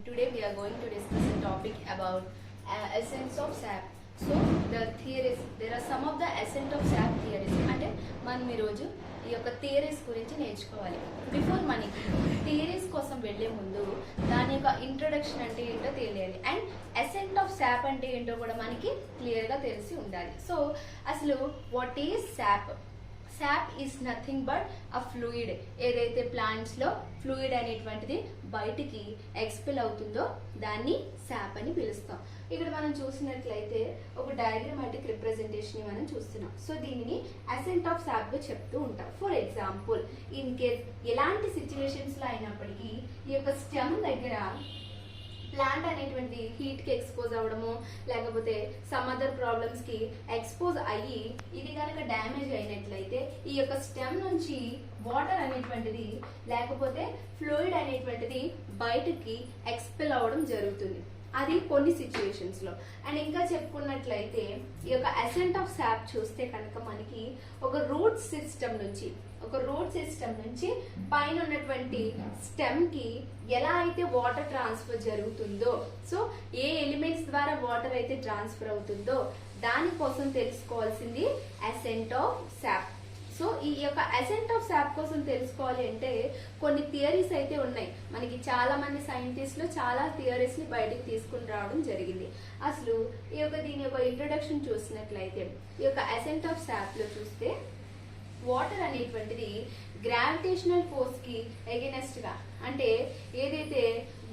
today we are going to discuss a topic about essence of sap. So the theories, there are some of the essence of sap theories. అంటే మనం ఈరోజు ఈ యొక్క theories గురించి నేర్చుకోవాలి. Before మనకి theories కోసం వెళ్లే ముందు దాని యొక్క ఇంట్రొడక్షన్ అంటే ఏంటో తెలియాలి అండ్ ఎసెంట్ ఆఫ్ సాప్ అంటే ఏంటో కూడా మనకి క్లియర్గా తెలిసి ఉండాలి. సో అసలు what is sap? Sap is nothing but a fluid. ఏదైతే ప్లాంట్స్ లో ఫ్లూయిడ్ అనేటువంటిది బయటికి ఎక్స్పెల్ అవుతుందో దాన్ని సాప్ అని పిలుస్తాం. ఇక్కడ మనం చూసినట్లయితే ఒక డయాగ్రమాటిక్ రిప్రజెంటేషన్ మనం చూస్తున్నాం. సో దీనిని అసెంట్ ఆఫ్ సాప్ గా చెప్తూ ఉంటాం. ఫర్ ఎగ్జాంపుల్, ఇన్ కేస్ ఎలాంటి సిచ్యువేషన్స్ లో అయినప్పటికీ ఈ యొక్క స్టెమ్ దగ్గర ప్లాంట్ అనేటువంటి హీట్ కి ఎక్స్పోజ్ అవ్వడము లేకపోతే సమ్ అదర్ ప్రాబ్లమ్స్ కి ఎక్స్పోజ్ అయ్యి ఇది కనుక డ్యామేజ్ అయినట్లయితే ఈ యొక్క స్టెమ్ నుంచి వాటర్ అనేటువంటిది లేకపోతే ఫ్లూయిడ్ అనేటువంటిది బయటకి ఎక్స్పెల్ అవ్వడం జరుగుతుంది. అది కొన్ని సిచ్యువేషన్స్ లో. అండ్ ఇంకా చెప్పుకున్నట్లయితే ఈ యొక్క అసెంట్ ఆఫ్ సాప్ చూస్తే కనుక మనకి ఒక రూట్ సిస్టమ్ నుంచి పైన ఉన్నటువంటి స్టెమ్ కి ఎలా అయితే వాటర్ ట్రాన్స్ఫర్ జరుగుతుందో, సో ఏ ఎలిమెంట్స్ ద్వారా వాటర్ అయితే ట్రాన్స్ఫర్ అవుతుందో దానికోసం తెలుసుకోవాల్సింది అసెంట్ ఆఫ్ సాప్. సో ఈ యొక్క అసెంట్ ఆఫ్ సాప్ కోసం తెలుసుకోవాలి అంటే కొన్ని థియరీస్ అయితే ఉన్నాయి. మనకి చాలా మంది సైంటిస్టులు చాలా థియరీస్ ని బయటకు తీసుకుని రావడం జరిగింది. అసలు దీని యొక్క ఇంట్రొడక్షన్ చూసినట్లయితే ఈ యొక్క అసెంట్ ఆఫ్ సాప్ లో చూస్తే వాటర్ అనేటువంటిది గ్రావిటేషనల్ ఫోర్స్ కి ఎగెనెస్ట్ గా, అంటే ఏదైతే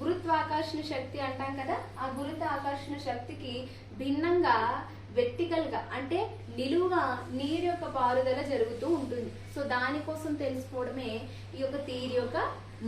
గురుత్వాకర్షణ శక్తి అంటాం కదా, ఆ గురుత్వాకర్షణ శక్తికి భిన్నంగా వెర్టికల్ గా అంటే నిలువుగా నీరు యొక్క పారుదల జరుగుతూ ఉంటుంది. సో దానికోసం తెలుసుకోవడమే ఈ యొక్క థియరీ యొక్క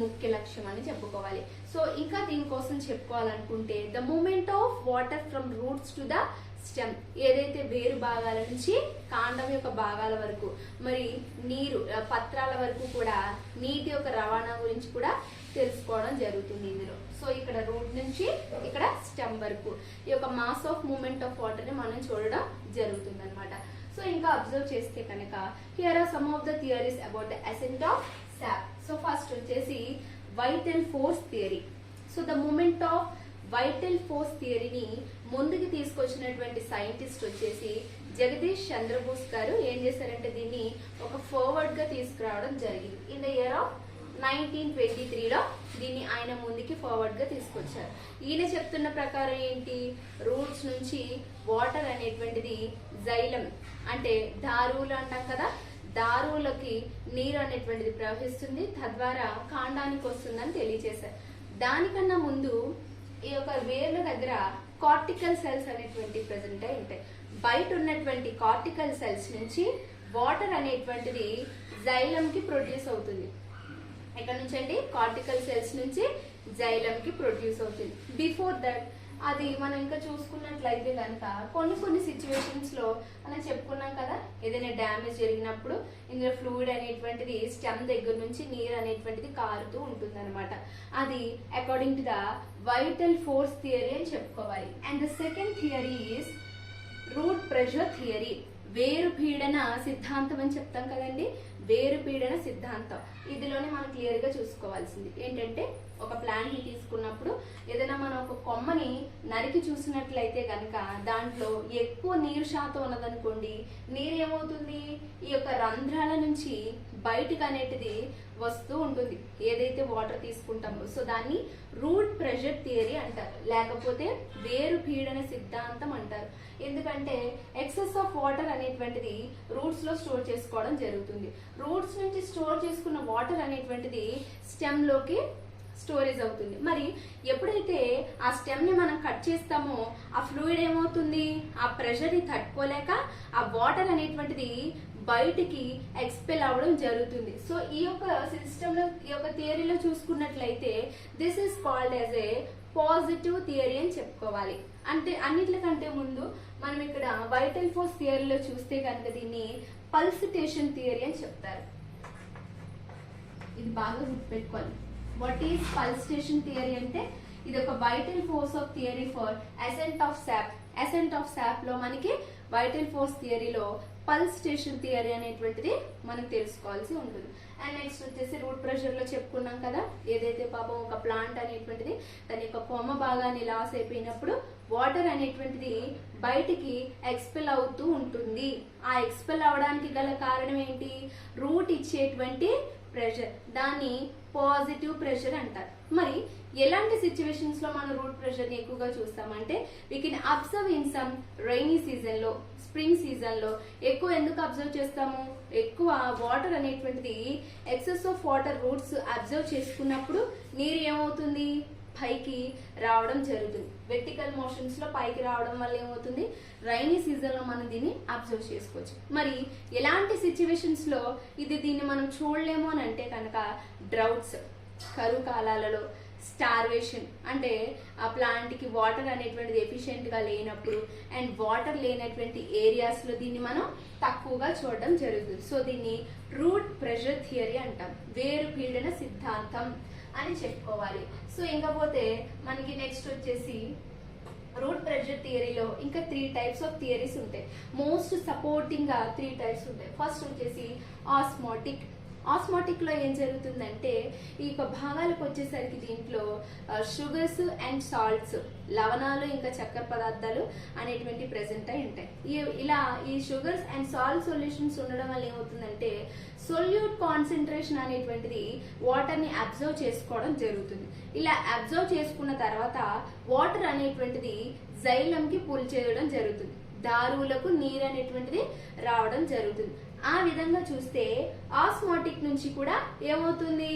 ముఖ్య లక్ష్యం అని చెప్పుకోవాలి. సో ఇంకా దీనికోసం చెప్పుకోవాలనుకుంటే the movement of water from roots to the stem, ఏదైతే వేరు భాగాల నుంచి కాండం యొక్క భాగాల వరకు మరి నీరు పత్రాల వరకు కూడా నీటి యొక్క రవాణా గురించి కూడా తెలుసుకోవడం జరుగుతుంది ఇందులో. సో ఇక్కడ రూట్ నుంచి ఇక్కడ స్టెమ్ వరకు ఈ యొక్క mass of movement of water ని మనం చూడడం జరుగుతుంది అనమాట. సో ఇంకా అబ్జర్వ్ చేస్తే కనుక here are some of the theories about the ascent of sap. So first వచ్చేసి vital force theory. So the movement of vital force థియరీని ముందుకు తీసుకొచ్చినటువంటి సైంటిస్ట్ వచ్చేసి జగదీష్ చంద్రబోస్ గారు ఏం చేశారంటే దీన్ని ఒక ఫార్వర్డ్ గా తీసుకురావడం జరిగింది. ఇన్ ద ఇయర్ ఆఫ్ 1923లో దీన్ని ఆయన ముందుకి ఫార్వర్డ్ గా తీసుకొచ్చారు. ఈయన చెప్తున్న ప్రకారం ఏంటి, రూట్స్ నుంచి వాటర్ అనేటువంటిది జైలం అంటే దారువులు అంటాం కదా, దారువులకి నీరు అనేటువంటిది ప్రవహిస్తుంది, తద్వారా కాండానికి వస్తుందని తెలియజేశారు. దానికన్నా ముందు ఈ యొక్క వేర్ల దగ్గర కార్టికల్ సెల్స్ అనేటువంటి ప్రెసెంట్ అయి ఉంటాయి. బయట ఉన్నటువంటి కార్టికల్ సెల్స్ నుంచి వాటర్ అనేటువంటిది జైలం కి ప్రొడ్యూస్ అవుతుంది. ఎక్కడ నుంచి అండి? కార్టికల్ సెల్స్ నుంచి జైలం కి ప్రొడ్యూస్ అవుతుంది. బిఫోర్ దట్ అది మనం ఇంకా చూసుకున్నట్లయితే కనుక కొన్ని సిచ్యువేషన్స్ లో మనం చెప్పుకున్నాం కదా, ఏదైనా డ్యామేజ్ జరిగినప్పుడు ఇందులో ఫ్లూయిడ్ అనేటువంటిది స్టెమ్ దగ్గర నుంచి నీరు అనేటువంటిది కారుతూ ఉంటుంది అనమాట. అది according to the vital force theory అని చెప్పుకోవాలి. And the second theory is root pressure theory. వేరు పీడన సిద్ధాంతం అని చెప్తాం కదండి, వేరు పీడన సిద్ధాంతం. ఇదిలోనే మనం క్లియర్ గా చూసుకోవాల్సింది ఏంటంటే, ఒక ప్లాంట్ ని తీసుకున్నప్పుడు ఏదైనా మనం ఒక కొమ్మని నరికి చూసినట్లయితే కనుక దాంట్లో ఎక్కువ నీరు శాతం ఉన్నదనుకోండి, నీరు ఏమవుతుంది ఈ యొక్క రంధ్రాల నుంచి బయటకు అనేటిది వస్తూ ఉంటుంది ఏదైతే వాటర్ తీసుకుంటామో. సో దాన్ని రూట్ ప్రెషర్ థియరీ అంటారు, లేకపోతే వేరు పీడన సిద్ధాంతం అంటారు. ఎందుకంటే ఎక్సెస్ ఆఫ్ వాటర్ అనేటువంటిది రూట్స్ లో స్టోర్ చేసుకోవడం జరుగుతుంది. రూట్స్ నుంచి స్టోర్ చేసుకున్న వాటర్ అనేటువంటిది స్టెమ్ లోకి స్టోరేజ్ అవుతుంది. మరి ఎప్పుడైతే ఆ స్టెమ్ ని మనం కట్ చేస్తామో ఆ ఫ్లూయిడ్ ఏమవుతుంది, ఆ ప్రెషర్ ని తట్టుకోలేక ఆ వాటర్ అనేటువంటిది బయటికి ఎక్స్పెల్ అవ్వడం జరుగుతుంది. సో ఈ యొక్క సిస్టమ్ లో ఈ యొక్క థియరీలో చూసుకున్నట్లయితే this is called as a positive theory అని చెప్పుకోవాలి. అంటే అన్నిటికంటే ముందు మనం ఇక్కడ వైటల్ ఫోర్స్ థియరీలో చూస్తే కనుక దీన్ని పల్సిటేషన్ థియరీ అని చెప్తారు. ఇది బాగా గుర్తుపెట్టుకోవాలి. వాట్ ఈస్ పల్సిటేషన్ థియరీ అంటే ఇది ఒక vital force of theory for ascent of sap. Ascent of sap లో మనకి వైటల్ ఫోర్స్ థియరీలో పల్సిటేషన్ థియరీ అనేటువంటిది మనం తెలుసుకోవాల్సి ఉంటుంది. అండ్ నెక్స్ట్ వచ్చేసి రూట్ ప్రెషర్ లో చెప్పుకున్నాం కదా, ఏదైతే పాపం ఒక ప్లాంట్ అనేటువంటిది దాని యొక్క కొమ్మ భాగాన్ని లాస్ అయిపోయినప్పుడు వాటర్ అనేటువంటిది బయటికి ఎక్స్పెల్ అవుతూ ఉంటుంది. ఆ ఎక్స్పెల్ అవడానికి గల కారణం ఏంటి? రూట్ ఇచ్చేటువంటి ప్రెషర్, దాన్ని పాజిటివ్ ప్రెషర్ అంటారు. మరి ఎలాంటి సిచ్యువేషన్స్ లో మనం రూట్ ప్రెషర్ ని ఎక్కువగా చూస్తామంటే we can observe in some rainy season లో, స్ప్రింగ్ సీజన్ లో ఎక్కువ ఎందుకు అబ్జర్వ్ చేస్తాము? ఎక్కువ వాటర్ అనేటువంటిది excess of water roots observe చేసుకున్నప్పుడు నీరు ఏమవుతుంది? పైకి రావడం జరుగుతుంది. వెర్టికల్ మోషన్స్ లో పైకి రావడం వల్ల ఏమవుతుంది? రైనీ సీజన్ లో మనం దీన్ని అబ్జర్వ్ చేసుకోవచ్చు. మరి ఎలాంటి సిచ్యువేషన్స్ లో దీన్ని మనం చూడలేము అని అంటే కనుక డ్రౌట్స్, కరువు కాలాలలో, స్టార్వేషన్ అంటే ఆ ప్లాంట్ కి వాటర్ అనేటువంటిది ఎఫిషియెంట్ గా లేనప్పుడు అండ్ వాటర్ లేనటువంటి ఏరియాస్ లో దీన్ని మనం తక్కువగా చూడడం జరుగుతుంది. సో దీన్ని రూట్ ప్రెషర్ థియరీ అంటాం, వేరు పీడన సిద్ధాంతం అని చెప్పుకోవాలి. సో ఇంకపోతే మనకి నెక్స్ట్ వచ్చేసి రూట్ ప్రెషర్ థియరీలో ఇంకా 3 టైప్స్ ఆఫ్ థియరీస్ ఉంటాయి. మోస్ట్ సపోర్టింగ్ గా 3 టైప్స్ ఉంటాయి. ఫస్ట్ వచ్చేసి ఆస్మోటిక్. ఆస్మోటిక్ లో ఏం జరుగుతుందంటే ఈ భాగాలకు వచ్చేసరికి దీంట్లో షుగర్స్ అండ్ సాల్ట్స్, లవణాలు ఇంకా చక్కెర పదార్థాలు అనేటువంటి ప్రెసెంట్ అయి ఉంటాయి. ఇలా ఈ షుగర్స్ అండ్ సాల్ట్ సొల్యూషన్స్ ఉండడం వల్ల ఏమవుతుందంటే సొల్యూట్ కాన్సన్ట్రేషన్ అనేటువంటిది వాటర్ ని అబ్జర్వ్ చేసుకోవడం జరుగుతుంది. ఇలా అబ్జర్వ్ చేసుకున్న తర్వాత వాటర్ అనేటువంటిది జైలం కి పుల్ చేయడం జరుగుతుంది, దారువులకు నీరు అనేటువంటిది రావడం జరుగుతుంది. ఆ విధంగా చూస్తే ఆస్మోటిక్ నుంచి కూడా ఏమవుతుంది?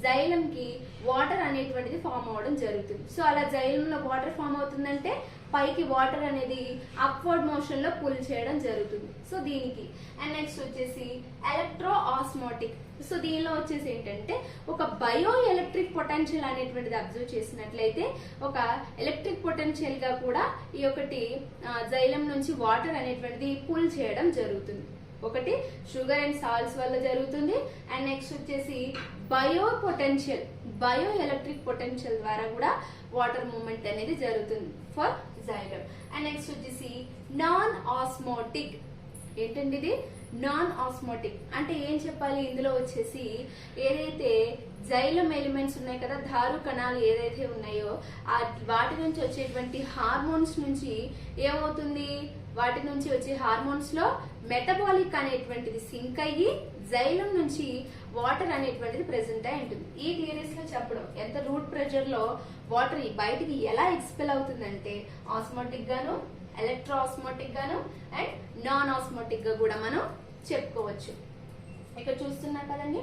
జైలం కి వాటర్ అనేటువంటిది ఫామ్ అవడం జరుగుతుంది. సో అలా జైలంలో వాటర్ ఫామ్ అవుతుందంటే పైకి వాటర్ అనేది అప్వర్డ్ మోషన్ లో పుల్ చేయడం జరుగుతుంది. సో దీనికి అండ్ నెక్స్ట్ వచ్చేసి ఎలక్ట్రో ఆస్మోటిక్. సో దీనిలో వచ్చేసి ఏంటంటే ఒక బయో ఎలక్ట్రిక్ పొటెన్షియల్ అనేటువంటిది అబ్జర్వ్ చేసినట్లయితే ఒక ఎలక్ట్రిక్ పొటెన్షియల్ గా కూడా ఈ జైలం నుంచి వాటర్ అనేటువంటిది పుల్ చేయడం జరుగుతుంది. ఒకటి షుగర్ అండ్ సాల్ట్స్ వల్ల జరుగుతుంది అండ్ నెక్స్ట్ వచ్చేసి bio potential, bio electric potential ద్వారా కూడా వాటర్ మూవ్మెంట్ అనేది జరుగుతుంది ఫర్ జైలం. అండ్ నెక్స్ట్ వచ్చేసి నాన్ ఆస్మోటిక్. ఏంటండి ఇది? నాన్ ఆస్మోటిక్ అంటే ఏం చెప్పాలి? ఇందులో వచ్చేసి ఏదైతే జైలం ఎలిమెంట్స్ ఉన్నాయి కదా, ధారు కణాలు ఏదైతే ఉన్నాయో వాటి నుంచి వచ్చేటువంటి హార్మోన్స్ నుంచి ఏమవుతుంది? వాటి నుంచి వచ్చే హార్మోన్స్ లో మెటబాలిక్ అనేటువంటిది సింక్ అయ్యి జైలం నుంచి వాటర్ అనేటువంటిది ప్రెసెంట్ అయి ఉంటుంది. ఈ థియరీస్ లో చెప్పడం ఎంత రూట్ ప్రెషర్ లో వాటర్ బయటికి ఎలా ఎక్స్పెల్ అవుతుందంటే ఆస్మోటిక్ గాను, ఎలక్ట్రో ఆస్మోటిక్ గాను అండ్ నాన్ ఆస్మోటిక్ గా కూడా మనం చెప్పుకోవచ్చు. ఇక్కడ చూస్తున్నారు కదండి,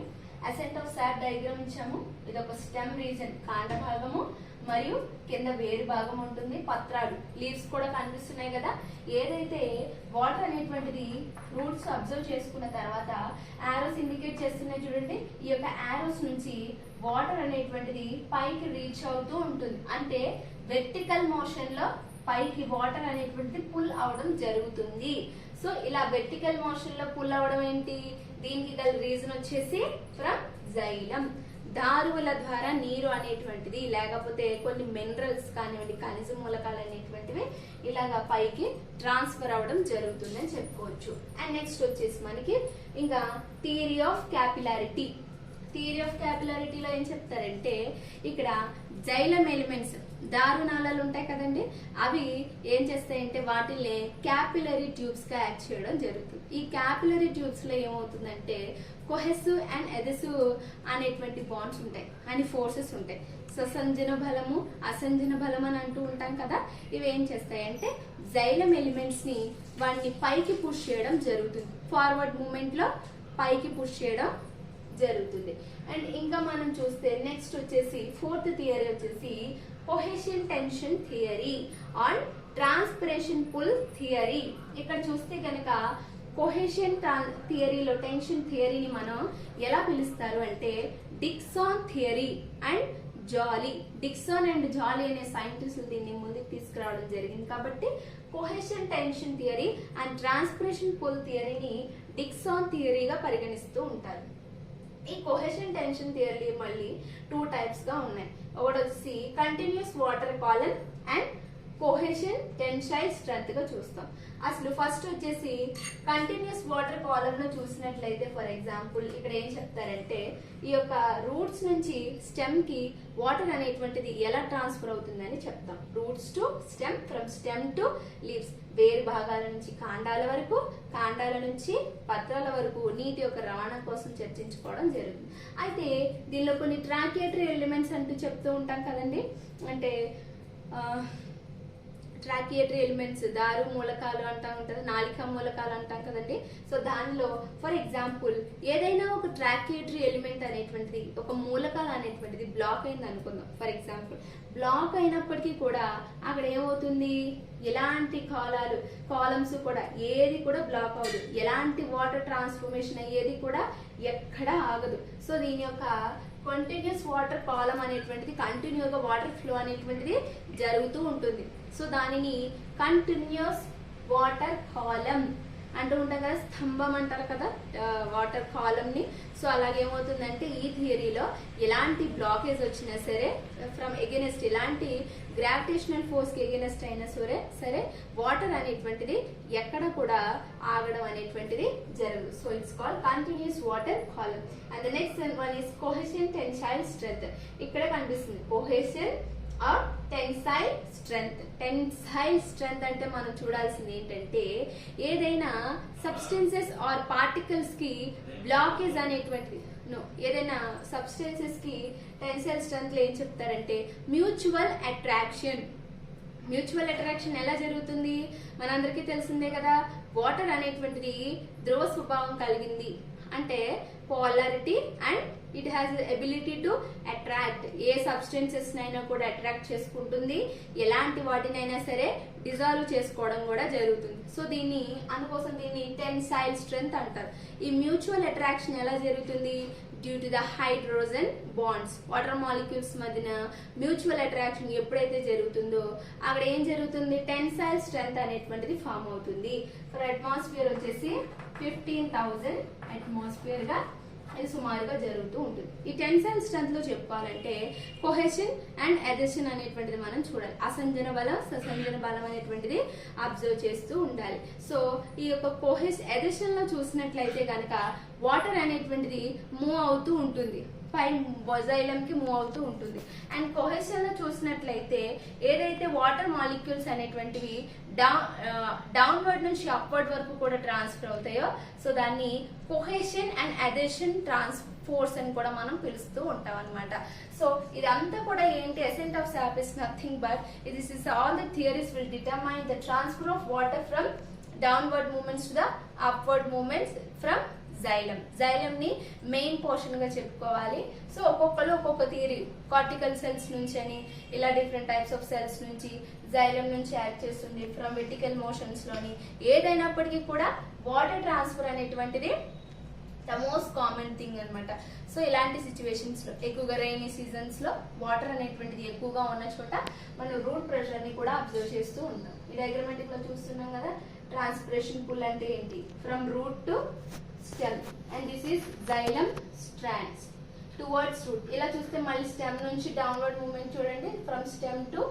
అసెంట్ ఆఫ్ సాప్ డయాగ్రామ్ ఇచ్చాము. ఇది ఒక స్టెమ్ రీజన్, కాండ భాగము మరియు కింద వేరు భాగం ఉంటుంది. పత్రాలు, లీవ్స్ కూడా కనిపిస్తున్నాయి కదా. ఏదైతే వాటర్ అనేటువంటిది రూట్స్ అబ్జర్వ్ చేసుకున్న తర్వాత ఆరోస్ ఇండికేట్ చేస్తున్నాయి చూడండి. ఈ యొక్క ఆరోస్ నుంచి వాటర్ అనేటువంటిది పైకి రీచ్ అవుతూ ఉంటుంది. అంటే వెర్టికల్ మోషన్ లో పైకి వాటర్ అనేటువంటిది పుల్ అవడం జరుగుతుంది. సో ఇలా వెర్టికల్ మోషన్ లో పుల్ అవడం ఏంటి? దీనికి గల రీజన్ వచ్చేసి ఫ్రమ్ జైలం, దారువుల ద్వారా నీరు అనేటువంటిది లేకపోతే కొన్ని మినరల్స్ కానివ్వండి, ఖనిజ మూలకాలు అనేటువంటివి ఇలాగా పైకి ట్రాన్స్ఫర్ అవడం జరుగుతుంది అని చెప్పుకోవచ్చు. అండ్ నెక్స్ట్ వచ్చేసి మనకి ఇంకా theory of capillarity. Theory of క్యాపిలారిటీలో ఏం చెప్తారంటే ఇక్కడ జైలం ఎలిమెంట్స్, దారునాళాలు ఉంటాయి కదండి, అవి ఏం చేస్తాయంటే వాటిని క్యాపిలరీ ట్యూబ్స్ గా యాక్ట్ చేయడం జరుగుతుంది. ఈ క్యాపిలరీ ట్యూబ్స్ లో ఏమవుతుందంటే కొహెసివ్ అండ్ ఎదెసివ్ అనేటువంటి బాండ్స్ ఉంటాయి అని ఫోర్సెస్ ఉంటాయి. ససంజన బలము, అసంజన బలం అని అంటూ ఉంటాం కదా. ఇవి ఏం చేస్తాయంటే జైలం ఎలిమెంట్స్ ని వాటిని పైకి పుష్ చేయడం జరుగుతుంది. ఫార్వర్డ్ మూమెంట్ లో పైకి పుష్ చేయడం జరుగుతుంది. అండ్ ఇంకా మనం చూస్తే నెక్స్ట్ వచ్చేసి 4th థియరీ వచ్చేసి cohesion tension theory and transpiration pull theory. ఇక్కడ చూస్తే కనుక కొహెషన్ థియరీలో టెన్షన్ థియరీని మనం ఎలా పిలుస్తారు అంటే Dixon theory and Joly. Dixon and Joly అనే సైంటిస్టులు దీన్ని ముందుకు తీసుకురావడం జరిగింది. కాబట్టి cohesion tension theory and transpiration pull థియరీని డిక్సాన్ థియరీగా పరిగణిస్తూ ఉంటారు. ఈ కొహెషన్ టెన్షన్ థియరీ మళ్ళీ 2 టైప్స్ గా ఉన్నాయి. ఒకటి వచ్చి continuous water column and cohesion, tensile strength గా చూస్తాం. అసలు ఫస్ట్ వచ్చేసి కంటిన్యూస్ వాటర్ కాలమ్ లో చూసినట్లయితే ఫర్ ఎగ్జాంపుల్ ఇక్కడ ఏం చెప్తారంటే ఈ యొక్క రూట్స్ నుంచి స్టెమ్ కి వాటర్ అనేటువంటిది ఎలా ట్రాన్స్ఫర్ అవుతుందని చెప్తాం. Roots to stem, from stem to leaves, వేరు భాగాల నుంచి కాండాల వరకు, కాండాల నుంచి పత్రాల వరకు నీటి యొక్క రవాణా కోసం చర్చించుకోవడం జరుగుతుంది. అయితే దీనిలో కొన్ని ట్రాకియేటరీ ఎలిమెంట్స్ అంటూ చెప్తూ ఉంటాం కదండి. అంటే ట్రాకియేటరీ ఎలిమెంట్స్ దారు మూలకాలు అంటాం కదా, నాళికా మూలకాలు అంటాం కదండి. సో దానిలో ఫర్ ఎగ్జాంపుల్ ఏదైనా ఒక ట్రాకియేటరీ ఎలిమెంట్ అనేటువంటిది, ఒక మూలకాలు అనేటువంటిది బ్లాక్ అయింది అనుకుందాం. ఫర్ ఎగ్జాంపుల్ బ్లాక్ అయినప్పటికీ కూడా అక్కడ ఏమవుతుంది, ఎలాంటి కాలమ్స్ కూడా ఏది కూడా బ్లాక్ అవ్వదు, ఎలాంటి వాటర్ ట్రాన్స్ఫర్మేషన్ అయ్యేది కూడా ఎక్కడ ఆగదు. సో దీని యొక్క కంటిన్యూస్ వాటర్ కాలమ్ అనేటువంటిది, కంటిన్యూగా వాటర్ ఫ్లో అనేటువంటిది జరుగుతూ ఉంటుంది. సో దానిని కంటిన్యూస్ వాటర్ కాలమ్ అంటూ ఉంటాం కదా, స్తంభం అంటారు కదా వాటర్ కాలమ్ ని. సో అలాగేమవుతుందంటే ఈ థియరీలో ఎలాంటి బ్లాకేజ్ వచ్చినా సరే ఫ్రమ్ ఎగెనెస్ట్, ఎలాంటి గ్రావిటేషనల్ ఫోర్స్ కి ఎగెనెస్ట్ అయినా సరే వాటర్ అనేటువంటిది ఎక్కడ కూడా ఆగడం అనేటువంటిది జరగదు. So it's called continuous water column. And the next one is cohesion, tensile strength. ఇక్కడ కనిపిస్తుంది cohesion or tensile strength. Tensile strength అంటే మనం చూడాల్సింది ఏంటంటే ఏదైనా సబ్స్టెన్సెస్ ఆర్ పార్టికల్స్ కి బ్లాకేజ్ అనేటువంటిది, ఏదైనా సబ్స్టెన్సెస్ కి టెన్సైల్ స్ట్రెంత్ లో ఏం చెప్తారంటే మ్యూచువల్ అట్రాక్షన్. మ్యూచువల్ అట్రాక్షన్ ఎలా జరుగుతుంది మనందరికీ తెలిసిందే కదా. వాటర్ అనేటువంటిది ధ్రువ స్వభావం కలిగింది అంటే polarity and it has ability to attract. A substances నైనా కూడా అట్రాక్ట్ చేసుకుంటుంది, ఎలాంటి వాటినైనా సరే డిజాల్వ్ చేసుకోవడం కూడా జరుగుతుంది. సో అందుకోసం దీన్ని టెన్సైల్ స్ట్రెంత్ అంటారు. ఈ మ్యూచువల్ అట్రాక్షన్ ఎలా జరుగుతుంది, due to the hydrogen bonds. Water molecules మధ్యన మ్యూచువల్ అట్రాక్షన్ ఎప్పుడైతే జరుగుతుందో అక్కడ ఏం జరుగుతుంది, టెన్సైల్ స్ట్రెంత్ అనేటువంటిది ఫామ్ అవుతుంది. ఫర్ అట్మాస్ఫియర్ వచ్చేసి 15,000 అట్మాస్ఫియర్ గా ఇది సుమారుగా జరుగుతూ ఉంటుంది. ఈ టెన్సైల్ స్ట్రెంత్ లో చెప్పుకోవాలంటే కోహెషన్ అండ్ అదెషన్ అనేటువంటిది మనం చూడాలి. అసంజన బలం, ససంజన బలం అనేటువంటిది అబ్జర్వ్ చేస్తూ ఉండాలి. సో ఈ యొక్క అదెషన్ లో చూసినట్లయితే కనుక వాటర్ అనేటువంటిది మూవ్ అవుతూ ఉంటుంది, పై జైలం కి మూవ్ అవుతూ ఉంటుంది. అండ్ కోహెషన్ లో చూసినట్లయితే ఏదైతే వాటర్ మాలిక్యూల్స్ అనేటువంటివి డౌన్వర్డ్ నుంచి అప్వర్డ్ వరకు కూడా ట్రాన్స్ఫర్ అవుతాయో సో దాన్ని కోహెషన్ అండ్ అదెషన్ ఫోర్స్ అని కూడా మనం పిలుస్తూ ఉంటాం అనమాట. సో ఇదంతా కూడా ఏంటి, ascent of sap is nothing but this is all the theories will determine the transfer of water from downward movements to the upward movements from xylem ని మెయిన్ పోర్షన్ గా చెప్పుకోవాలి. సో ఒక్కొక్కరు ఒక్కొక్క థియరీ, కార్టికల్ సెల్స్ నుంచి అని ఇలా different types of cells నుంచి xylem నుంచి యాక్ట్ చేస్తుంది, ఫ్రమ్ వెర్టికల్ మోషన్స్ లోని. ఏదైనప్పటికీ కూడా వాటర్ ట్రాన్స్ఫర్ అనేటువంటిది ద మోస్ట్ కామన్ థింగ్ అనమాట. సో ఇలాంటి సిచ్యువేషన్స్ లో ఎక్కువగా రైనీ సీజన్స్ లో వాటర్ అనేటువంటిది ఎక్కువగా ఉన్న చోట మనం రూట్ ప్రెషర్ ని కూడా అబ్జర్వ్ చేస్తూ ఉంటాం. ఈ డయాగ్రమాటిక్ లో చూస్తున్నాం కదా, ట్రాన్స్పిరేషన్ పుల్ అంటే ఏంటి, from root to stem and this is xylem strands towards root. ఇలా చూస్తే మళ్ళీ స్టెమ్ నుంచి డౌన్వర్డ్ మూవ్మెంట్ చూడండి, ఫ్రమ్ స్టెమ్ టు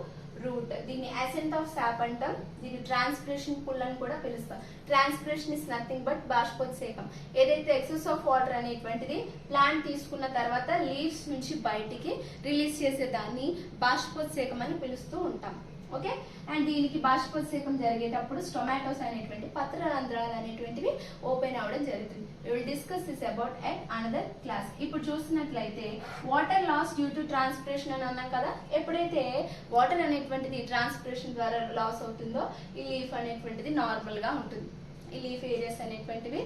రూట్. దీన్ని అసెంట్ ఆఫ్ సాప్ అంటాం, దీన్ని ట్రాన్స్పిరేషన్ పుల్ అని కూడా పిలుస్తాం. ట్రాన్స్పిరేషన్ ఇస్ నథింగ్ బట్ బాష్పోత్సేకం. ఏదైతే ఎక్సెస్ ఆఫ్ వాటర్ అనేటువంటిది ప్లాంట్ తీసుకున్న తర్వాత లీవ్స్ నుంచి బయటికి రిలీజ్ చేసే దాన్ని బాష్పోత్సేకం అని పిలుస్తూ ఉంటాం. ఓకే, అండ్ దీనికి బాష్పోత్సేకం జరిగేటప్పుడు స్టొమాటోస్ అనేటువంటి పత్రరంధ్రాలు అనేటువంటివి ఓపెన్ అవ్వడం జరుగుతుంది. We will discuss this about at another class. ఇప్పుడు చూసినట్లయితే water loss due to transpiration అని అన్నాం కదా. ఎప్పుడైతే వాటర్ అనేటువంటిది ట్రాన్స్పిరేషన్ ద్వారా లాస్ అవుతుందో ఈ లీఫ్ అనేటువంటిది నార్మల్ గా ఉంటుంది, ఈ లీఫ్ ఏరియాస్ అనేటువంటివి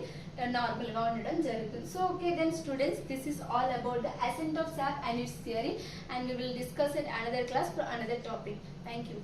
నార్మల్ గా ఉండడం జరుగుతుంది. So okay then students, this is all about the ascent of sap and its theory, and we will discuss it another class for another topic. Thank you.